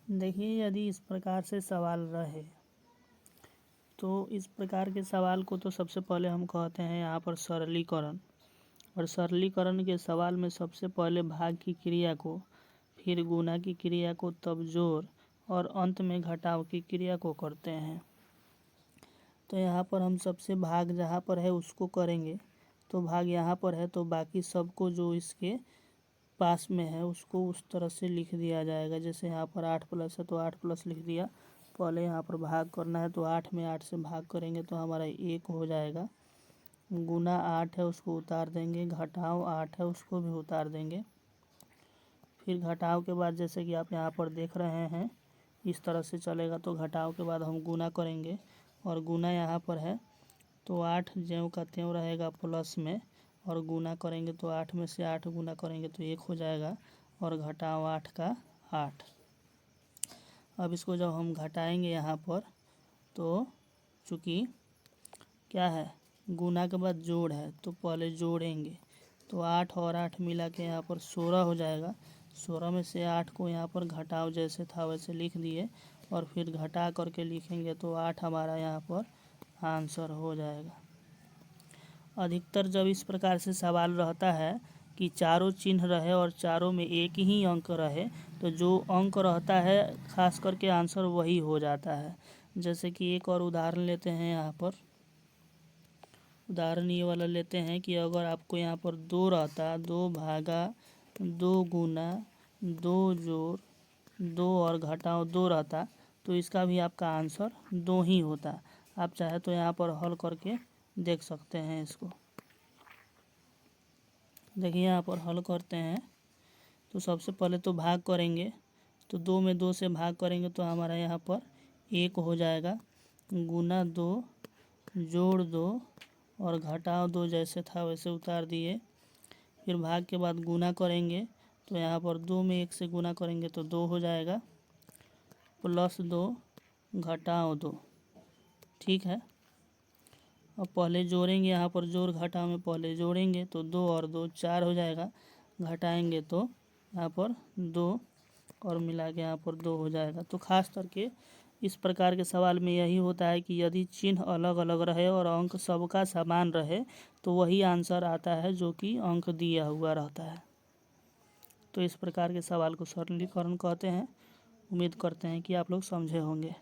देखिए, यदि इस प्रकार से सवाल रहे तो इस प्रकार के सवाल को तो सबसे पहले हम कहते हैं यहाँ पर सरलीकरण। और सरलीकरण के सवाल में सबसे पहले भाग की क्रिया को, फिर गुणा की क्रिया को, तब जोड़ और अंत में घटाव की क्रिया को करते हैं। तो यहाँ पर हम सबसे भाग जहाँ पर है उसको करेंगे, तो भाग यहाँ पर है तो बाकी सबको जो इसके पास में है उसको उस तरह से लिख दिया जाएगा। जैसे यहाँ पर 8 प्लस है तो 8 प्लस लिख दिया। पहले यहाँ पर भाग करना है तो 8 में 8 से भाग करेंगे तो हमारा 1 हो जाएगा। गुना 8 है उसको उतार देंगे, घटाव 8 है उसको भी उतार देंगे। फिर घटाव के बाद जैसे कि आप यहाँ पर देख रहे हैं इस तरह से चलेगा। तो घटाव के बाद हम गुना करेंगे और गुना यहाँ पर है तो 8 ज्यों का त्यों रहेगा प्लस में, और गुना करेंगे तो 8 में से 8 गुना करेंगे तो 1 हो जाएगा और घटाव 8 का 8। अब इसको जब हम घटाएंगे यहाँ पर तो चूँकि क्या है, गुना के बाद जोड़ है तो पहले जोड़ेंगे तो 8 और 8 मिला के यहाँ पर 16 हो जाएगा। 16 में से 8 को यहाँ पर घटाव जैसे था वैसे लिख दिए और फिर घटा करके लिखेंगे तो 8 हमारा यहाँ पर आंसर हो जाएगा। अधिकतर जब इस प्रकार से सवाल रहता है कि चारों चिन्ह रहे और चारों में एक ही अंक रहे तो जो अंक रहता है खास करके आंसर वही हो जाता है। जैसे कि एक और उदाहरण लेते हैं। यहाँ पर उदाहरण ये वाला लेते हैं कि अगर आपको यहाँ पर 2 रहता, 2 भागा 2 गुना 2 जोड़ 2 और घटाव 2 रहता तो इसका भी आपका आंसर 2 ही होता। आप चाहे तो यहाँ पर हल करके देख सकते हैं इसको। देखिए यहाँ पर हल करते हैं तो सबसे पहले तो भाग करेंगे तो 2 में 2 से भाग करेंगे तो हमारा यहाँ पर 1 हो जाएगा। गुना 2 जोड़ 2 और घटाव 2 जैसे था वैसे उतार दिए। फिर भाग के बाद गुना करेंगे तो यहाँ पर 2 में 1 से गुना करेंगे तो 2 हो जाएगा, प्लस 2 घटाव 2। ठीक है। अब पहले जोड़ेंगे, यहाँ पर जोड़ घटाव में पहले जोड़ेंगे तो 2 और 2 4 हो जाएगा। घटाएंगे तो यहाँ पर 2 और मिला के यहाँ पर 2 हो जाएगा। तो खास करके इस प्रकार के सवाल में यही होता है कि यदि चिन्ह अलग अलग रहे और अंक सबका समान रहे तो वही आंसर आता है जो कि अंक दिया हुआ रहता है। तो इस प्रकार के सवाल को सरलीकरण कहते हैं। उम्मीद करते हैं कि आप लोग समझे होंगे।